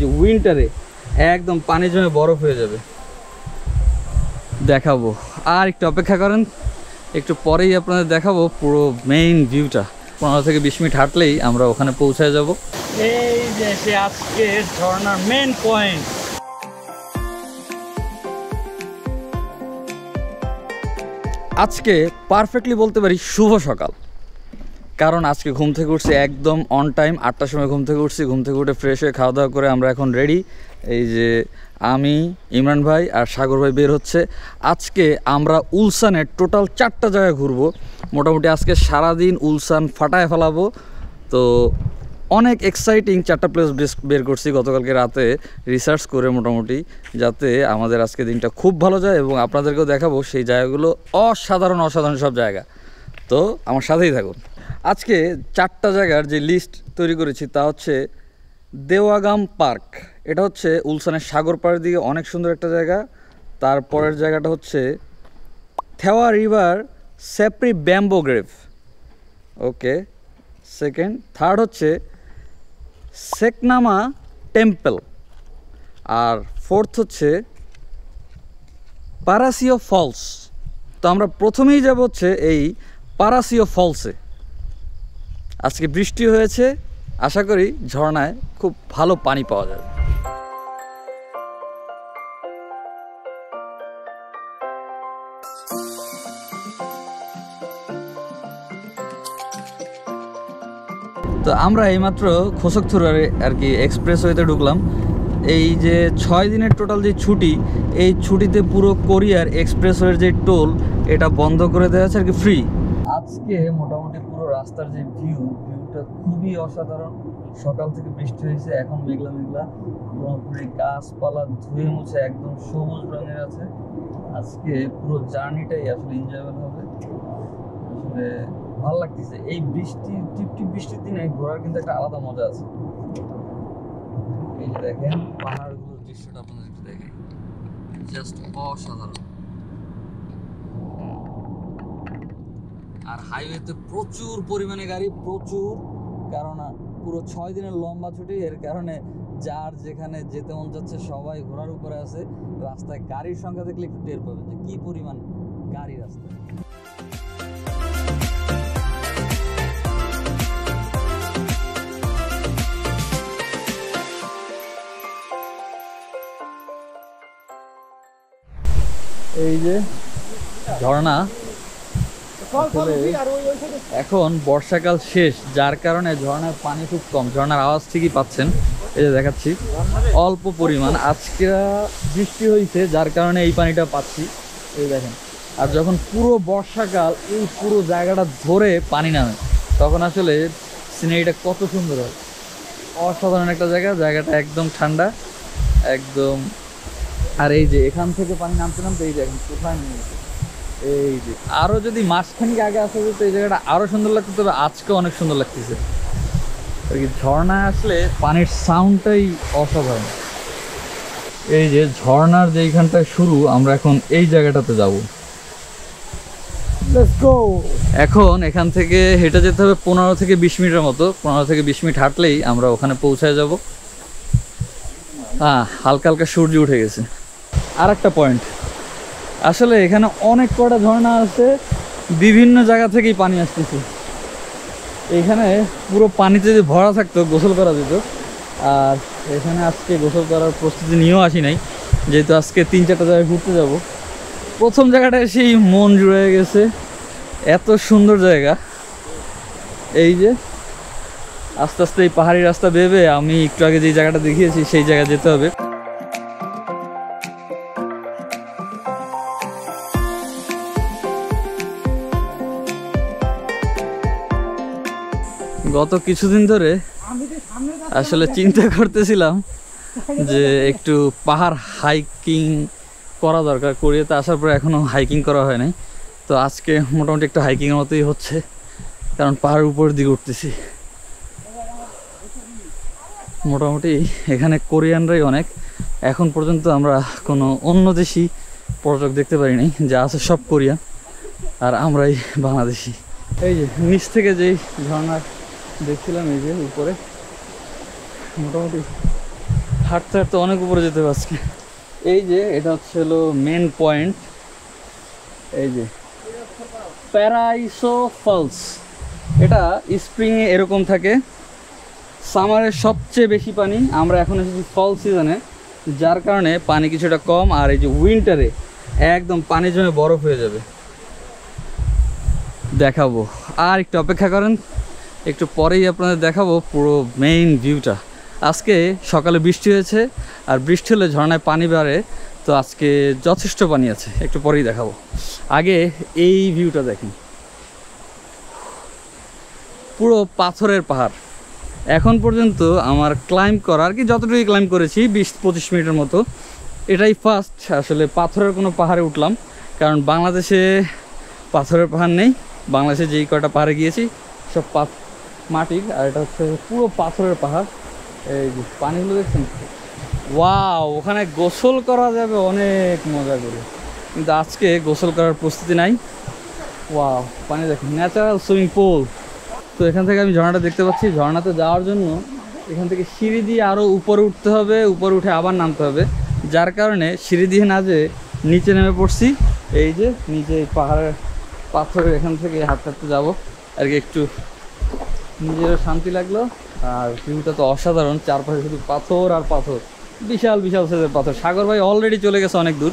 যে উইন্টারে একদম পানি জমে বরফ হয়ে যাবে, দেখাবো। আর একটু অপেক্ষা করেন, একটু পরেই আপনাদের দেখাবো পুরো মেইন ভিউটা। 15 থেকে 20 মিনিট হাঁটলেই আমরা ওখানে পৌঁছায় যাব। এই যে সে আজকে ঝর্ণার মেইন পয়েন্ট। আজকে পারফেক্টলি বলতে পারি শুভ সকাল, কারণ আজকে ঘুম থেকে উঠছি একদম অন টাইম। 8টার সময় ঘুম থেকে উঠছি। ঘুম থেকে উঠে ফ্রেশ হয়ে খাওয়া দাওয়া করে আমরা এখন রেডি। এই যে আমি, ইমরান ভাই আর সাগর ভাই বের হচ্ছে। আজকে আমরা উলসানের টোটাল 4টা জায়গায় ঘুরবো। মোটামুটি আজকে সারাদিন উলসান ফাটায় ফেলাবো। তো অনেক এক্সাইটিং 4টা প্লেস বের করছি গতকালকে রাতে রিসার্চ করে, মোটামুটি যাতে আমাদের আজকে দিনটা খুব ভালো যায় এবং আপনাদেরকেও দেখাবো সেই জায়গাগুলো। অসাধারণ অসাধারণ সব জায়গা। তো আমার সাথেই থাকুন। আজকে 4টা জায়গার যে লিস্ট তৈরি করেছি তা হচ্ছে দেওয়াগাম পার্ক, এটা হচ্ছে উলসানের সাগর পাড়ের দিকে অনেক সুন্দর একটা জায়গা। তারপরের জায়গাটা হচ্ছে থেওয়া রিভার সেপ্রি ব্যাম্বো গ্রেভ, ওকে। সেকেন্ড, থার্ড হচ্ছে সেকনামা টেম্পল, আর ফোর্থ হচ্ছে পারাসিও ফলস। তো আমরা প্রথমেই যাব হচ্ছে এই পারাসিও ফলসে। আজকে বৃষ্টি হয়েছে, আশা করি ঝর্ণায় খুব ভালো পানি পাওয়া যাবে। তো আমরা এইমাত্র খোসকথুরারে আর কি এক্সপ্রেসওয়েতে ঢুকলাম। এই যে 6 দিনের টোটাল যে ছুটি, এই ছুটিতে পুরো কোরিয়ার এক্সপ্রেসওয়ের যে টোল এটা বন্ধ করে দেওয়া আছে আর কি, ফ্রি। আজকে মোটামুটি পুরো রাস্তার যে ভিউটা খুবই অসাধারণ। সকাল থেকে বৃষ্টি হয়েছে, এখন মেঘলা মেঘলা, পুরোপুরি গাছপালা ধুয়ে মুছে একদম সবুজ রঙের আছে। আজকে পুরো জার্নিটাই আসলে এনজয়েবল হবে, আসলে ভালো লাগতেছে। এই টিপটিপ বৃষ্টির দিনে ঘোরার কিন্তু একটা আলাদা মজা আছে। এই যে দেখেন পাহাড়গুলোর দৃশ্যটা আপনাদের একটু দেখেন, জাস্ট অসাধারণ। আর হাইওয়েতে প্রচুর পরিমাণে গাড়ি, প্রচুর, কারণ পুরো 6 দিনের লম্বা ছুটি, এর কারণে যার যেখানে যেতে মন যাচ্ছে সবাই ঘোরার উপরে আছে। রাস্তায় গাড়ির সংখ্যা দেখলে একটু টের পাবেন যে কি পরিমাণ গাড়ি রাস্তায়। এই যে ঝর্ণা, এখন বর্ষাকাল শেষ, যার কারণে ঝর্ণার পানি খুব কম। ঝর্ণার আওয়াজ ঠিকই পাচ্ছেন, এই যে দেখাচ্ছি অল্প পরিমাণ। আজকে বৃষ্টি হয়েছে যার কারণে এই পানিটা পাচ্ছি, এই দেখেন। আর যখন পুরো বর্ষাকাল এই পুরো জায়গাটা ধরে পানি নামে, তখন আসলে সিনারিটা কত সুন্দর হয়। অসাধারণ একটা জায়গা, জায়গাটা একদম ঠান্ডা একদম। আর এই যে এখান থেকে পানি নামতে নামতে এই দেখেন কোথায় নেমে গেছে। এই যে আরো যদি মাঝখানিক আগে আসা যেত এই জায়গাটা আরো সুন্দর লাগতো, তবে আজকে অনেক সুন্দর লাগতেছে আর কি। ঝর্ণায় আসলে পানির সাউন্ডটাই অসাধারণ। এই যে ঝর্ণার যে এইখানটায় শুরু, আমরা এখন এই জায়গাটাতে যাব। Let's go. এখন এখান থেকে হেঁটে যেতে হবে 15 থেকে 20 মিনিটের মতো। 15 থেকে 20 মিনিট হাঁটলেই আমরা ওখানে পৌঁছায় যাব। হালকা হালকা সূর্য উঠে গেছে। আর একটা পয়েন্ট, আসলে এখানে অনেক কটা ঝর্ণা আছে, বিভিন্ন জায়গা থেকেই পানি আসতেছে। এখানে পুরো পানিতে যদি ভরা থাকতো গোসল করা যেত। আর এখানে আজকে গোসল করার প্রস্তুতি নিয়েও আসি নাই, যেহেতু আজকে 3-4টা জায়গায় ঘুরতে যাব। প্রথম জায়গাটা এসেই মন জুড়ে গেছে, এত সুন্দর জায়গা। এই যে আস্তে আস্তে এই পাহাড়ি রাস্তা ভেবে আমি একটু আগে যে জায়গাটা দেখিয়েছি সেই জায়গায় যেতে হবে। গত কিছুদিন ধরে আসলে চিন্তা করতেছিলাম যে একটু পাহাড় হাইকিং করা দরকার। কোরিয়াতে আসার পরে এখনও হাইকিং করা হয় নাই, তো আজকে মোটামুটি একটু হাইকিংয়ের মতোই হচ্ছে, কারণ পাহাড়ের উপর দিকে উঠতেছি। মোটামুটি এখানে কোরিয়ানরাই অনেক। এখন পর্যন্ত আমরা কোনো অন্য দেশি পর্যটক দেখতে পারি নাই, যা আছে সব কোরিয়ান, আর আমরাই বাংলাদেশি। এই যে নিচ থেকে যেই ঝর্ণা দেখছিলাম, এই যে উপরে মোটামুটি হাঁটতে হাঁটতে অনেক উপরে যেতে হবে আজকে। এই যে এটা হচ্ছে হলো মেন পয়েন্ট, এই যে প্যারাইসো ফলস। এটা স্প্রিংয়ে এরকম থাকে, সামারে সবচেয়ে বেশি পানি। আমরা এখন এসেছি ফল সিজনে, যার কারণে পানি কিছুটা কম, আর এই যে উইন্টারে একদম পানি জমে বরফ হয়ে যাবে। দেখাবো, আর একটু অপেক্ষা করেন, একটু পরেই আপনাদের দেখাবো পুরো মেইন ভিউটা। আজকে সকালে বৃষ্টি হয়েছে, আর বৃষ্টি হলে ঝর্ণায় পানি বাড়ে, তো আজকে যথেষ্ট পানি আছে, একটু পরেই দেখাবো। আগে এই ভিউটা দেখেন, পুরো পাথরের পাহাড়। এখন পর্যন্ত আমার ক্লাইম্ব করা, আর কি যতটুকু ক্লাইম্ব করেছি 20-25 মিনিটের মতো, এটাই ফার্স্ট আসলে পাথরের কোনো পাহাড়ে উঠলাম। কারণ বাংলাদেশে পাথরের পাহাড় নেই, বাংলাদেশে যেই কয়টা পাহাড়ে গিয়েছি সব মাটির, আর এটা হচ্ছে পুরো পাথরের পাহাড়। এই যে পানিগুলো দেখছেন, ওয়াও, ওখানে গোসল করা যাবে অনেক মজা করে, কিন্তু আজকে গোসল করার প্রস্তুতি নাই। ওয়াও, পানি দেখেন, ন্যাচারাল সুইমিং পুল। তো এখান থেকে আমি ঝর্ণাটা দেখতে পাচ্ছি। ঝর্ণাতে যাওয়ার জন্য এখান থেকে সিঁড়ি দিয়ে আরও উপরে উঠতে হবে, উপরে উঠে আবার নামতে হবে, যার কারণে সিঁড়ি দিয়ে না যে নিচে নেমে পড়ছি। এই যে নিচে পাহাড়ের পাথরের এখান থেকে হাঁটতে হাঁটতে যাবো আর কি, একটু নিজেরও শান্তি লাগলো। আর ভিউটা তো অসাধারণ, চারপাশে শুধু পাথর আর পাথর, বিশাল বিশাল সাইজের পাথর। সাগর ভাই অলরেডি চলে গেছে অনেক দূর,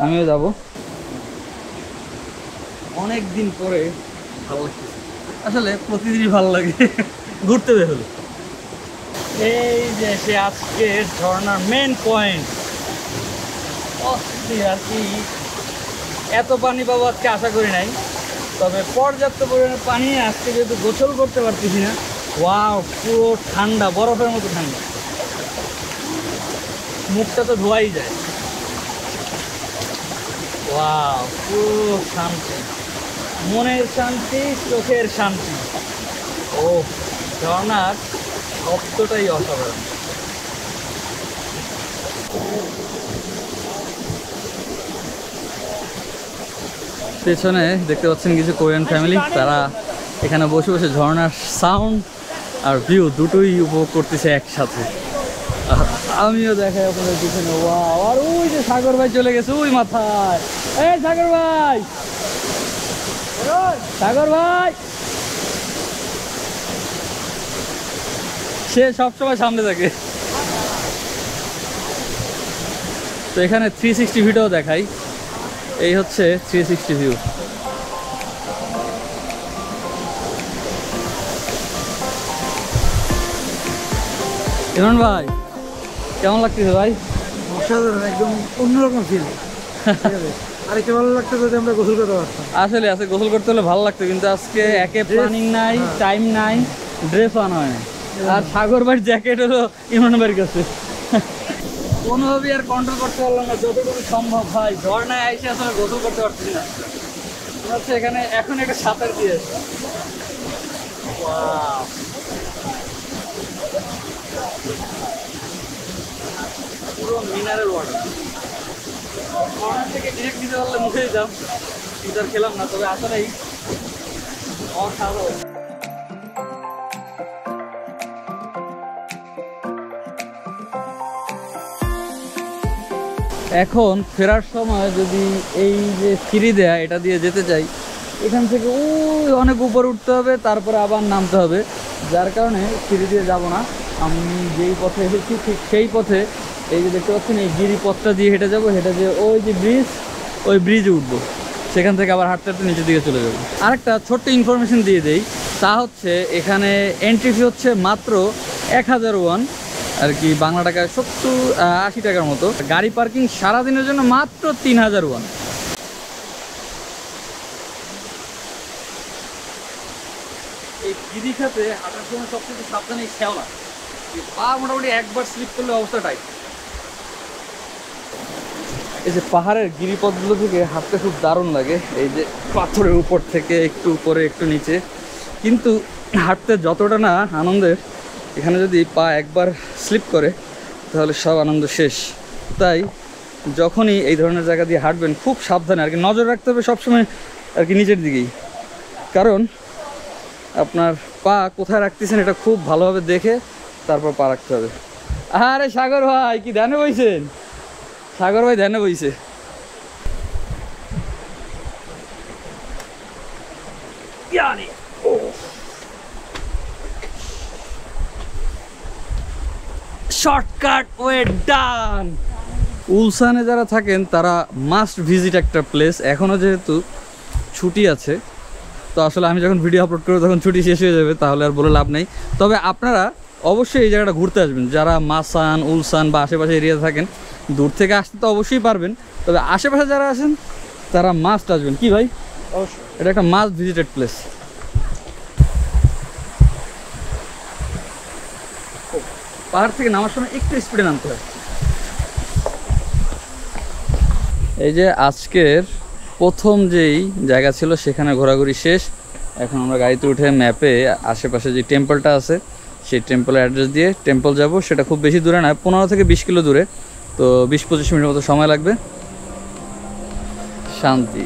আমিও যাব। অনেক দিন পরে ভালো লাগছে, আসলে প্রতিদিনই ভালো লাগে ঘুরতে বের হলো। এই যে সে আজকে ঝর্ণার মেন পয়েন্ট, আর কি এত পানি পাবো আজকে আশা করি নাই, তবে পর্যাপ্ত পরিমাণে পানি। আজকে যেহেতু গোসল করতে পারতেছি না, ওয়াও, পুরো ঠান্ডা, বরফের মতো ঠান্ডা, মুখটা তো ধোয়াই যায়। ওয়াও, পুরো শান্তি, মনের শান্তি, চোখের শান্তি। ও, ঝর্ণার শব্দটাই অসাধারণ। পেছনে দেখতে পাচ্ছেন কিছু কোরিয়ান ফ্যামিলি, তারা এখানে বসে বসে ঝর্ণার সাউন্ড আর ভিউ দুটোই উপভোগ করতেছে একসাথে। আমিও দেখাই আপনাদের পিছনে, ওয়াও। আর ওই যে সাগর ভাই চলে গেছে ওই মাথায়, এই সাগর ভাই, সাগর ভাই, সে সবসময় সামনে থাকে। তো এখানে 360 ভিউটাও দেখাই, এই হচ্ছে 360 ভিউ। ইমরান ভাই, কেমন লাগতেছে ভাই? অসাধারণ, একদম অন্যরকম ফিল। আরেকটা ভালো লাগতো যদি আমরা গোসল করতে পারতাম। আসলে আজকে গোসল করতে হলে ভালো লাগতো, কিন্তু আজকে একে প্ল্যানিং নাই, টাইম নাই, ড্রেস আনা হয় না। আর সাগর ভাইয়ের জ্যাকেট হলো ইমরান ভাইয়ের কাছে, কোনোভাবেই আর কন্ট্রোল করতে পারলাম না যতটুকু সম্ভব। ভাই ঝর্ণায় এসে আসলে গোসল করতে পারছি না, হচ্ছে এখানে এখন একটা সাঁতার দিয়ে পুরো মিনারেল ওয়াটার। কর্নার থেকে ডিরেক্ট দিতে পারলে মুখে দিতাম, কিন্তু আর খেলাম না। তবে আসলেই অসাধারণ। এখন ফেরার সময় যদি এই যে সিঁড়ি দেয়া এটা দিয়ে যেতে চাই, এখান থেকে ওই অনেক উপরে উঠতে হবে, তারপরে আবার নামতে হবে, যার কারণে সিঁড়ি দিয়ে যাব না। আমি যেই পথে এসেছি ঠিক সেই পথে, এই যে দেখতে পাচ্ছেন এই গিরিপথটা দিয়ে হেঁটে যাবো, হেঁটে যে ওই যে ব্রিজ, ওই ব্রিজে উঠবো, সেখান থেকে আবার হাঁটতে হাঁটতে নিচের দিকে চলে যাবো। আরেকটা ছোট্ট ইনফরমেশন দিয়ে দেই, তা হচ্ছে এখানে এন্ট্রি ফি হচ্ছে মাত্র 1000 ওয়ান, আর কি বাংলা টাকায় 70-80 টাকার মতো। গাড়ি পার্কিং সারাদিনের জন্য মাত্র 3000 ওয়ান। এই গিরিখাতে হাঁটার সময় সবচেয়ে সাবধানে শ্যাওলা, পা মোটামুটি একবার স্লিপ করলে অবস্থা টাইট। এই যে পাহাড়ের গিরিপথগুলো থেকে হাঁটতে খুব দারুণ লাগে, এই যে পাথরের উপর থেকে একটু উপরে একটু নিচে, কিন্তু হাঁটতে যতটা না আনন্দের, এখানে যদি পা একবার স্লিপ করে তাহলে সব আনন্দ শেষ। তাই যখনই এই ধরনের জায়গা দিয়ে হাঁটবেন খুব সাবধানে আর কি নজর রাখতে হবে সবসময় আর কি নিচের দিকেই, কারণ আপনার পা কোথায় রাখতেছেন এটা খুব ভালোভাবে দেখে তারপর পা রাখতে হবে। আরে সাগর ভাই কি ধ্যানে বইছেন? সাগর ভাই ধ্যানে বইছে। শর্টকাট ওয়ে ডান। উলসানে যারা থাকেন তারা মাস্ট ভিজিট একটা প্লেস। এখনও যেহেতু ছুটি আছে, তো আসলে আমি যখন ভিডিও আপলোড করবো তখন ছুটি শেষ হয়ে যাবে, তাহলে আর বলে লাভ নেই। তবে আপনারা অবশ্যই এই জায়গাটা ঘুরতে আসবেন, যারা মাসান, উলসান বা আশেপাশে এরিয়াতে থাকেন। দূর থেকে আসতে তো অবশ্যই পারবেন, তবে আশেপাশে যারা আছেন তারা মাস্ট আসবেন। কি ভাই? অবশ্যই। এটা একটা মাস্ট ভিজিটেড প্লেস। পাহাড় থেকে নামার সময় একটু স্পিডে নামতে হয়। এই যে আজকের প্রথম যেই জায়গা ছিল সেখানে ঘোরাঘুরি শেষ। এখন আমরা গাড়িতে উঠে ম্যাপে আশেপাশে যে টেম্পলটা আছে সেই টেম্পলের অ্যাড্রেস দিয়ে টেম্পল যাব। সেটা খুব বেশি দূরে না, 15 থেকে 20 কিলো দূরে, তো 20-25 মিনিটের মতো সময় লাগবে। শান্তি।